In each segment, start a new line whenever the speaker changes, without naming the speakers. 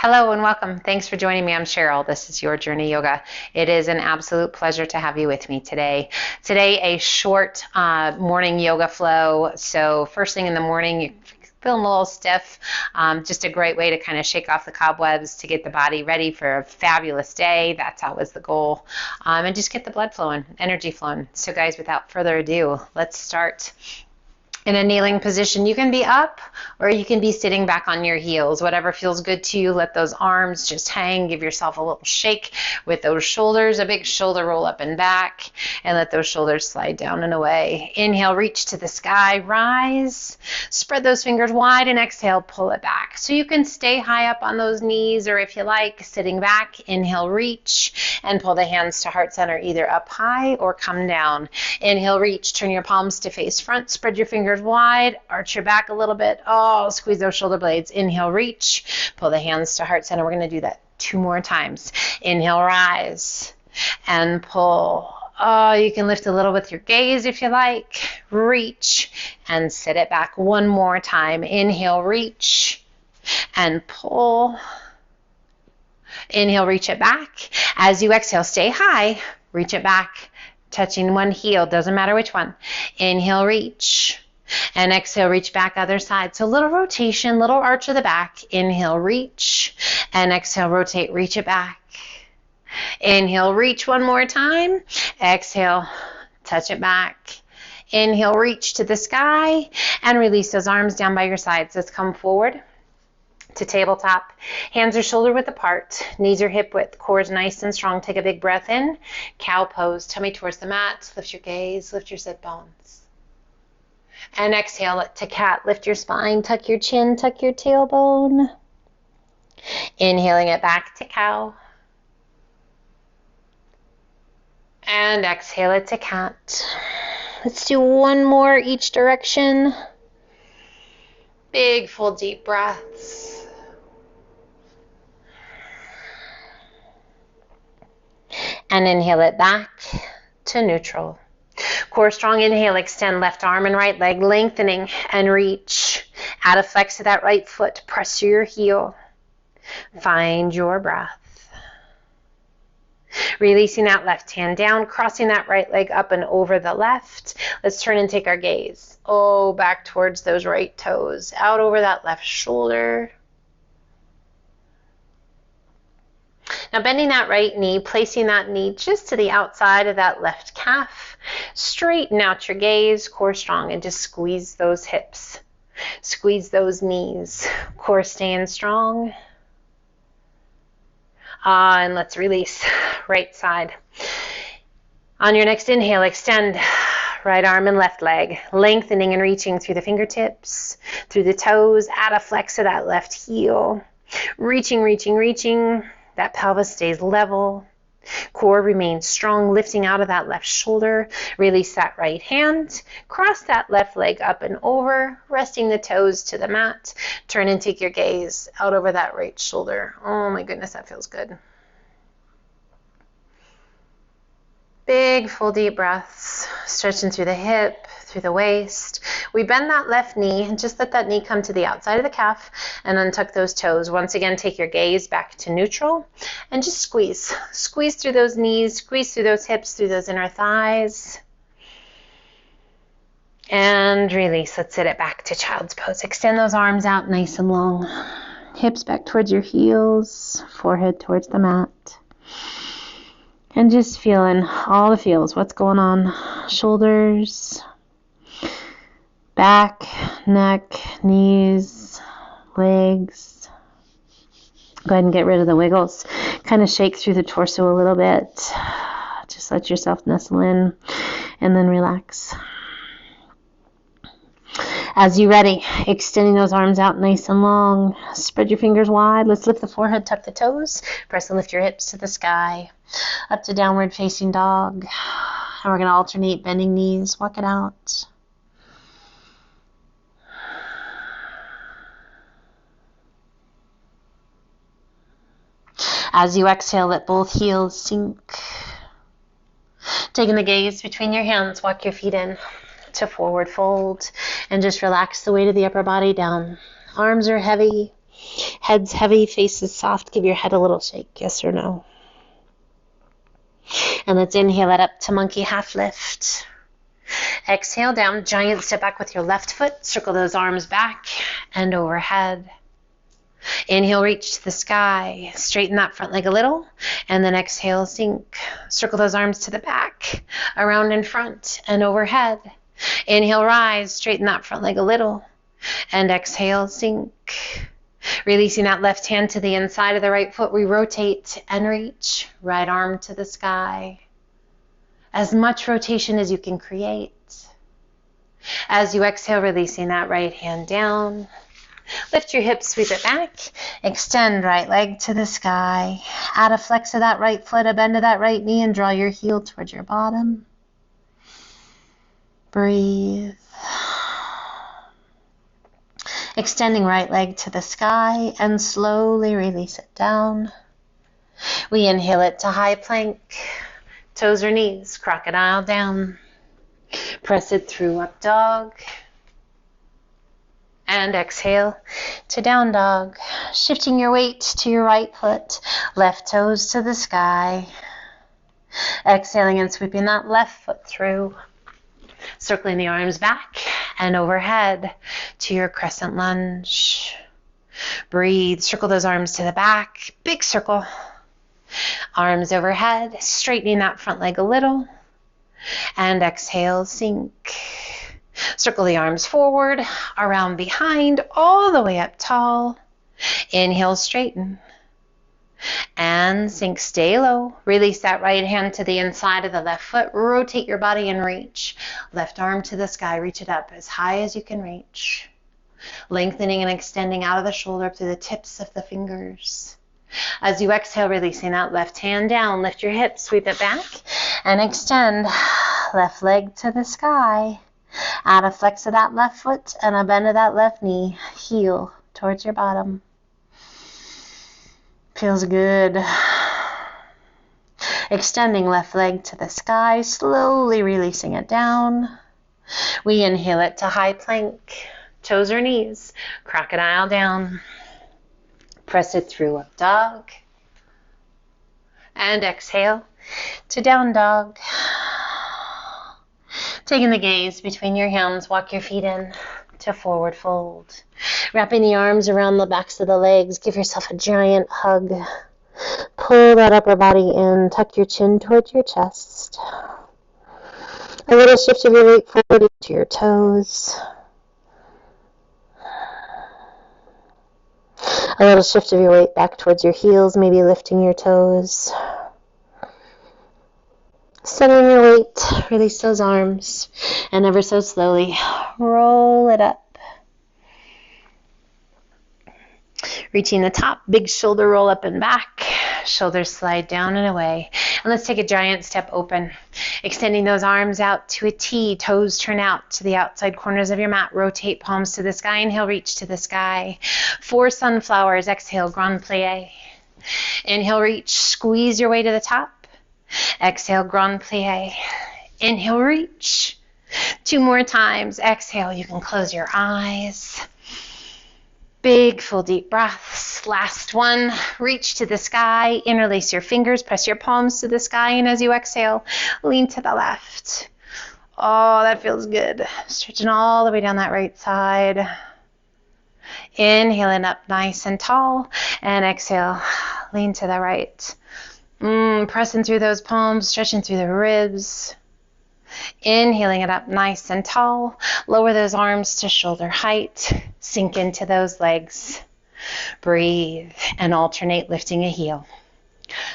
Hello and welcome. Thanks for joining me. I'm Cheryl. This is Your Journey Yoga. It is an absolute pleasure to have you with me today. Today, a short morning yoga flow. So first thing in the morning, you're feeling a little stiff. Just a great way to kind of shake off the cobwebs to get the body ready for a fabulous day. That's always the goal. And just get the blood flowing, energy flowing. So guys, without further ado, let's start. In a kneeling position, you can be up or you can be sitting back on your heels. Whatever feels good to you. Let those arms just hang. Give yourself a little shake with those shoulders, a big shoulder roll up and back, and let those shoulders slide down and away. Inhale, reach to the sky, rise. Spread those fingers wide, and exhale, pull it back. So you can stay high up on those knees, or if you like, sitting back. Inhale, reach, and pull the hands to heart center, either up high or come down. Inhale, reach, turn your palms to face front, spread your fingers wide, arch your back a little bit. Oh, squeeze those shoulder blades. Inhale, reach, pull the hands to heart center. We're going to do that 2 more times. Inhale, rise, and pull. Oh, you can lift a little with your gaze if you like. Reach, and sit it back 1 more time. Inhale, reach, and pull. Inhale, reach it back. As you exhale, stay high. Reach it back, touching one heel. Doesn't matter which one. Inhale, reach. And exhale, reach back other side. So little rotation, little arch of the back. Inhale, reach. And exhale, rotate, reach it back. Inhale, reach 1 more time. Exhale, touch it back. Inhale, reach to the sky. And release those arms down by your sides. Let's come forward to tabletop. Hands are shoulder width apart. Knees are hip width. Core is nice and strong. Take a big breath in. Cow pose. Tummy towards the mat. Lift your gaze. Lift your sit bones. And exhale to cat. Lift your spine, tuck your chin, tuck your tailbone. Inhaling it back to cow. And exhale it to cat. Let's do 1 more each direction. Big, full, deep breaths. And inhale it back to neutral. Core strong, inhale, extend left arm and right leg, lengthening and reach. Add a flex to that right foot, press through your heel. Find your breath. Releasing that left hand down, crossing that right leg up and over the left. Let's turn and take our gaze. Oh, back towards those right toes, out over that left shoulder. Now bending that right knee, placing that knee just to the outside of that left calf. Straighten out your gaze, core strong, and just squeeze those hips. Squeeze those knees. Core staying strong. And let's release. Right side. On your next inhale, extend right arm and left leg, lengthening and reaching through the fingertips, through the toes. Add a flex to that left heel. Reaching, reaching, reaching. That pelvis stays level. Core remains strong, lifting out of that left shoulder. Release that right hand. Cross that left leg up and over, resting the toes to the mat. Turn and take your gaze out over that right shoulder. Oh my goodness, that feels good. Big, full, deep breaths, stretching through the hip, through the waist. We bend that left knee and just let that knee come to the outside of the calf and untuck those toes. Once again, take your gaze back to neutral and just squeeze. Squeeze through those knees, squeeze through those hips, through those inner thighs. And release. Let's sit it back to child's pose. Extend those arms out nice and long. Hips back towards your heels, forehead towards the mat. And just feeling all the feels. What's going on? Shoulders, back, neck, knees, legs. Go ahead and get rid of the wiggles. Kind of shake through the torso a little bit. Just let yourself nestle in and then relax. As you're ready, extending those arms out nice and long. Spread your fingers wide. Let's lift the forehead, tuck the toes. Press and lift your hips to the sky. Up to downward facing dog. And we're going to alternate bending knees. Walk it out. As you exhale, let both heels sink. Taking the gaze between your hands, walk your feet in to forward fold and just relax the weight of the upper body down. Arms are heavy. Head's heavy, face is soft. Give your head a little shake, yes or no. And let's inhale it up to monkey half lift. Exhale down, giant step back with your left foot. Circle those arms back and overhead. Inhale, reach to the sky. Straighten that front leg a little. And then exhale, sink. Circle those arms to the back, around in front and overhead. Inhale, rise. Straighten that front leg a little. And exhale, sink. Releasing that left hand to the inside of the right foot, we rotate and reach. Right arm to the sky. As much rotation as you can create. As you exhale, releasing that right hand down. Lift your hips, sweep it back. Extend right leg to the sky. Add a flex of that right foot, a bend of that right knee, and draw your heel towards your bottom. Breathe. Extending right leg to the sky and slowly release it down. We inhale it to high plank. Toes or knees, crocodile down. Press it through up dog. And exhale to down dog. Shifting your weight to your right foot, left toes to the sky. Exhaling and sweeping that left foot through. Circling the arms back and overhead to your crescent lunge. Breathe, circle those arms to the back, big circle. Arms overhead, straightening that front leg a little. And exhale, sink. Circle the arms forward, around behind, all the way up tall. Inhale, straighten. And sink, stay low. Release that right hand to the inside of the left foot. Rotate your body and reach. Left arm to the sky. Reach it up as high as you can reach. Lengthening and extending out of the shoulder up to the tips of the fingers. As you exhale, releasing that left hand down. Lift your hips, sweep it back, and extend. Left leg to the sky. Add a flex of that left foot and a bend of that left knee. Heel towards your bottom. Feels good. Extending left leg to the sky, slowly releasing it down. We inhale it to high plank. Toes or knees, crocodile down. Press it through up dog. And exhale to down dog. Taking the gaze between your hands, walk your feet in to forward fold. Wrapping the arms around the backs of the legs, give yourself a giant hug. Pull that upper body in, tuck your chin towards your chest. A little shift of your weight forward into your toes. A little shift of your weight back towards your heels, maybe lifting your toes. Centering your weight, release those arms, and ever so slowly roll it up. Reaching the top, big shoulder roll up and back, shoulders slide down and away. And let's take a giant step open, extending those arms out to a T, toes turn out to the outside corners of your mat, rotate palms to the sky, inhale, reach to the sky. 4 sunflowers, exhale, grand plie. Inhale, reach, squeeze your way to the top. Exhale, grand plie. Inhale, reach. 2 more times. Exhale, you can close your eyes. Big, full, deep breaths. Last one. Reach to the sky. Interlace your fingers. Press your palms to the sky. And as you exhale, lean to the left. Oh, that feels good. Stretching all the way down that right side. Inhaling up nice and tall. And exhale, lean to the right. Pressing through those palms, stretching through the ribs. Inhaling it up nice and tall. Lower those arms to shoulder height. Sink into those legs. Breathe and alternate lifting a heel.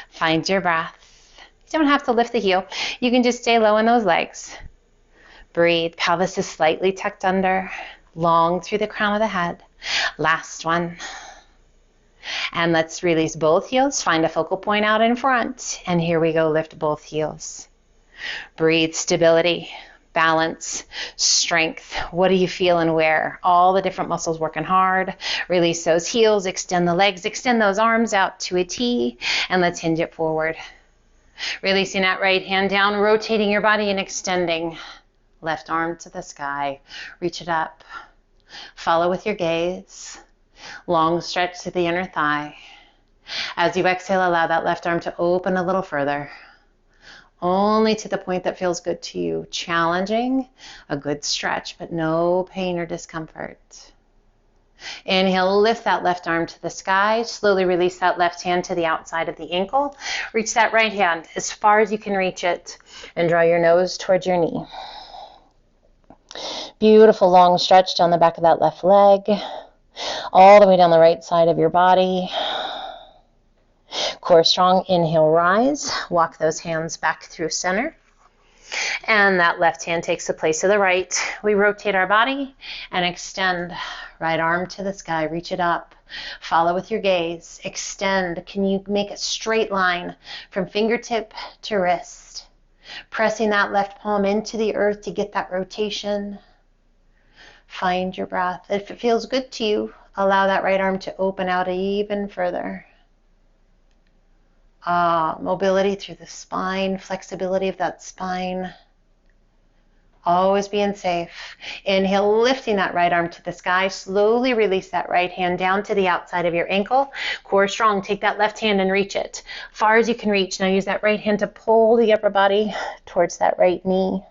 Find your breath. You don't have to lift the heel. You can just stay low in those legs. Breathe. Pelvis is slightly tucked under. Long through the crown of the head. Last one. And let's release both heels. Find a focal point out in front. And here we go. Lift both heels. Breathe. Stability, balance, strength. What do you feel and where? All the different muscles working hard. Release those heels. Extend the legs. Extend those arms out to a T. And let's hinge it forward. Releasing that right hand down. Rotating your body and extending. Left arm to the sky. Reach it up. Follow with your gaze. Long stretch to the inner thigh. As you exhale, allow that left arm to open a little further, only to the point that feels good to you. Challenging, a good stretch, but no pain or discomfort. Inhale, lift that left arm to the sky. Slowly release that left hand to the outside of the ankle. Reach that right hand as far as you can reach it and draw your nose towards your knee. Beautiful long stretch down the back of that left leg, all the way down the right side of your body. Core strong. Inhale, rise. Walk those hands back through center. And that left hand takes the place of the right. We rotate our body and extend. Right arm to the sky. Reach it up. Follow with your gaze. Extend. Can you make a straight line from fingertip to wrist? Pressing that left palm into the earth to get that rotation. Find your breath. If it feels good to you, allow that right arm to open out even further. Mobility through the spine, flexibility of that spine. Always being safe. Inhale, lifting that right arm to the sky. Slowly release that right hand down to the outside of your ankle. Core strong. Take that left hand and reach it far as you can reach. Now use that right hand to pull the upper body towards that right knee.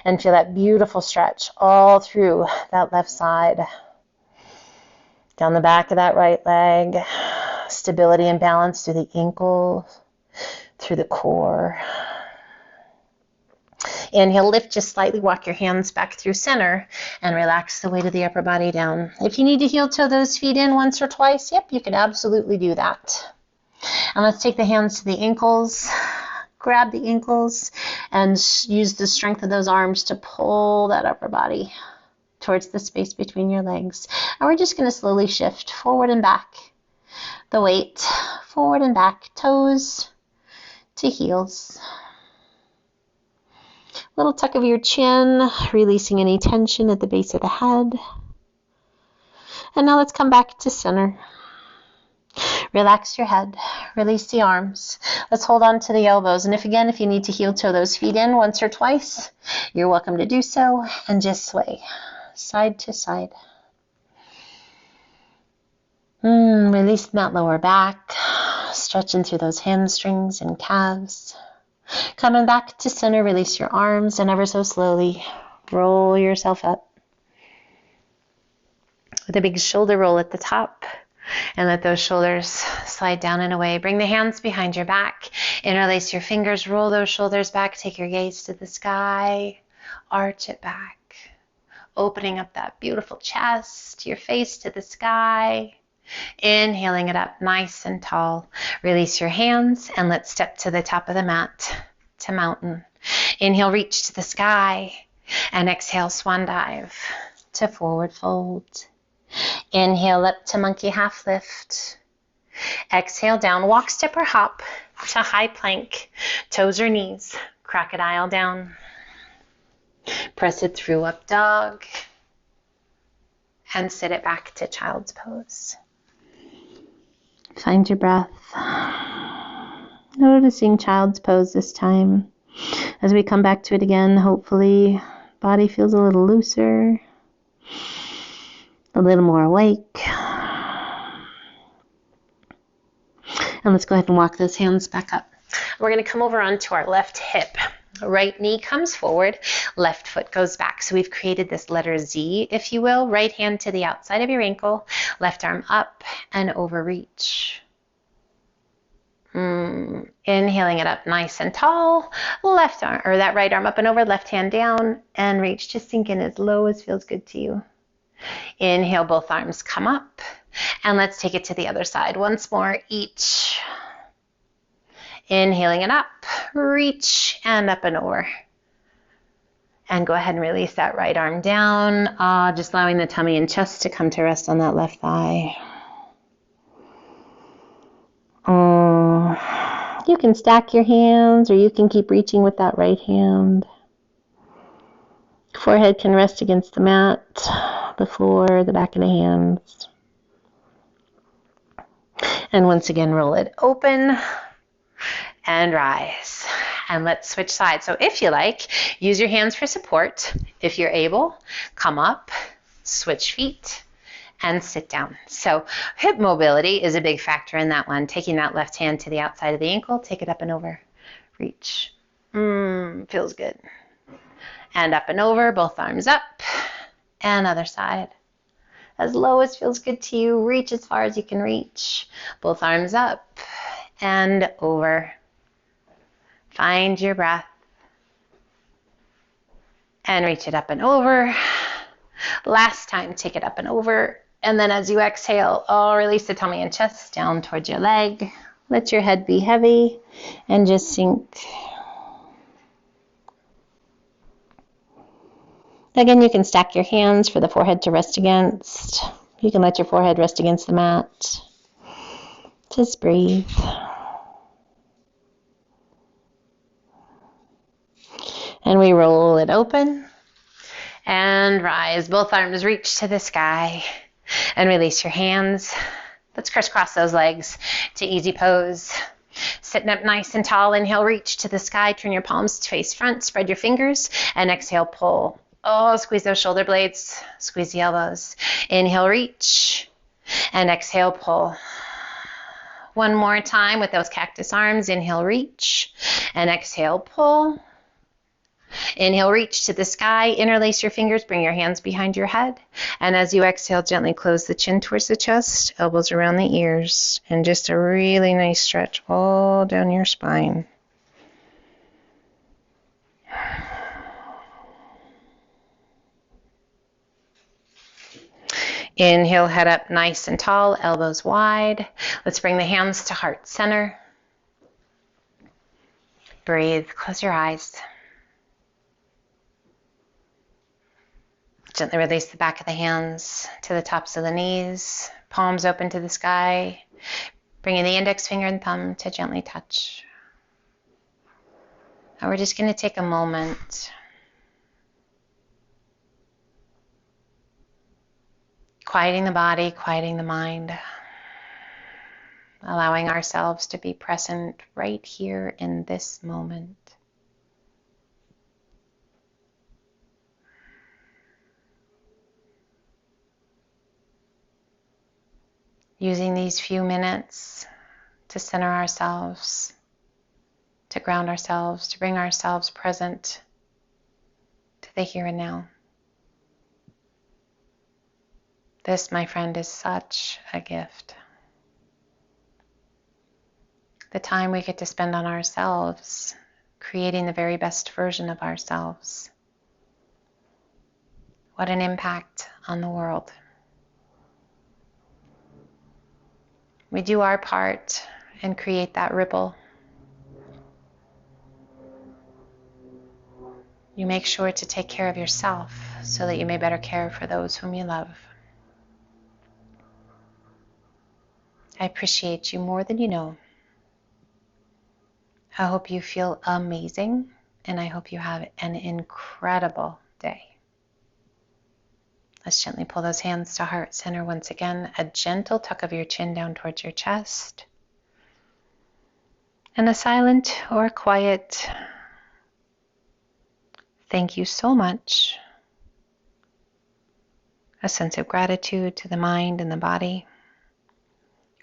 And feel that beautiful stretch all through that left side. Down the back of that right leg. Stability and balance through the ankle, through the core. Inhale, lift just slightly, walk your hands back through center, and relax the weight of the upper body down. If you need to heel toe those feet in once or twice, yep, you can absolutely do that. And let's take the hands to the ankles, grab the ankles, and use the strength of those arms to pull that upper body towards the space between your legs. And we're just going to slowly shift forward and back. The weight forward and back, toes to heels. Little tuck of your chin, releasing any tension at the base of the head. And now let's come back to center. Relax your head, release the arms. Let's hold on to the elbows. And if you need to heel toe those feet in once or twice, you're welcome to do so. And just sway side to side. Release that lower back, stretching through those hamstrings and calves. Coming back to center, release your arms and ever so slowly roll yourself up. With a big shoulder roll at the top, and let those shoulders slide down and away. Bring the hands behind your back, interlace your fingers, roll those shoulders back, take your gaze to the sky, arch it back, opening up that beautiful chest, your face to the sky. Inhaling it up nice and tall. Release your hands and let's step to the top of the mat to mountain. Inhale, reach to the sky, and exhale, swan dive to forward fold. Inhale up to monkey half lift. Exhale, down walk, step, or hop to high plank, toes or knees, crocodile down. Press it through up dog, and sit it back to child's pose. Find your breath. Noticing child's pose this time. As we come back to it again, hopefully body feels a little looser, a little more awake. And let's go ahead and walk those hands back up. We're going to come over onto our left hip. Right knee comes forward, left foot goes back. So we've created this letter Z, if you will. Right hand to the outside of your ankle, left arm up and overreach. Inhaling it up nice and tall, left arm, or that right arm up and over, left hand down, and reach to sink in as low as feels good to you. Inhale, both arms come up, and let's take it to the other side. Once more, each. Inhaling it up, reach, and up and over. And go ahead and release that right arm down, just allowing the tummy and chest to come to rest on that left thigh. You can stack your hands, or you can keep reaching with that right hand. Forehead can rest against the mat, the floor, the back of the hands. And once again, roll it open. And rise. And let's switch sides. So if you like, use your hands for support. If you're able, come up, switch feet, and sit down. So hip mobility is a big factor in that one. Taking that left hand to the outside of the ankle, take it up and over, reach. Feels good. And up and over, both arms up, and other side. As low as feels good to you, reach as far as you can reach. Both arms up and over. Find your breath. And reach it up and over. Last time, take it up and over. And then as you exhale, release the tummy and chest down towards your leg. Let your head be heavy and just sink. Again, you can stack your hands for the forehead to rest against. You can let your forehead rest against the mat. Just breathe. And we roll it open and rise. Both arms reach to the sky and release your hands. Let's crisscross those legs to easy pose. Sitting up nice and tall, inhale, reach to the sky. Turn your palms to face front, spread your fingers, and exhale, pull. Squeeze those shoulder blades, squeeze the elbows. Inhale, reach, and exhale, pull. One more time with those cactus arms. Inhale, reach, and exhale, pull. Inhale, reach to the sky, interlace your fingers, bring your hands behind your head. And as you exhale, gently close the chin towards the chest, elbows around the ears, and just a really nice stretch all down your spine. Inhale, head up nice and tall, elbows wide. Let's bring the hands to heart center. Breathe, close your eyes. Gently release the back of the hands to the tops of the knees, palms open to the sky, bringing the index finger and thumb to gently touch. Now we're just going to take a moment, quieting the body, quieting the mind, allowing ourselves to be present right here in this moment. Using these few minutes to center ourselves, to ground ourselves, to bring ourselves present to the here and now. This, my friend, is such a gift. The time we get to spend on ourselves, creating the very best version of ourselves. What an impact on the world. We do our part and create that ripple. You make sure to take care of yourself so that you may better care for those whom you love. I appreciate you more than you know. I hope you feel amazing, and I hope you have an incredible day. Let's gently pull those hands to heart center once again. A gentle tuck of your chin down towards your chest. And a silent or quiet thank you so much. A sense of gratitude to the mind and the body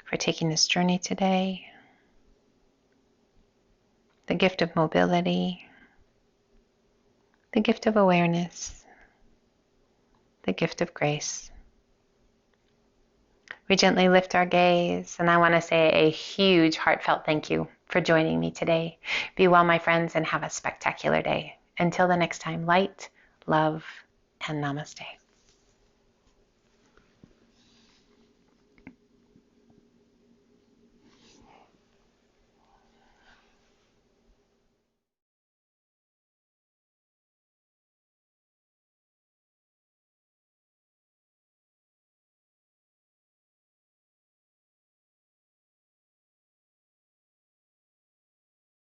for taking this journey today. The gift of mobility. The gift of awareness. The gift of grace. We gently lift our gaze, and I want to say a huge heartfelt thank you for joining me today. Be well, my friends, and have a spectacular day. Until the next time, light, love, and namaste.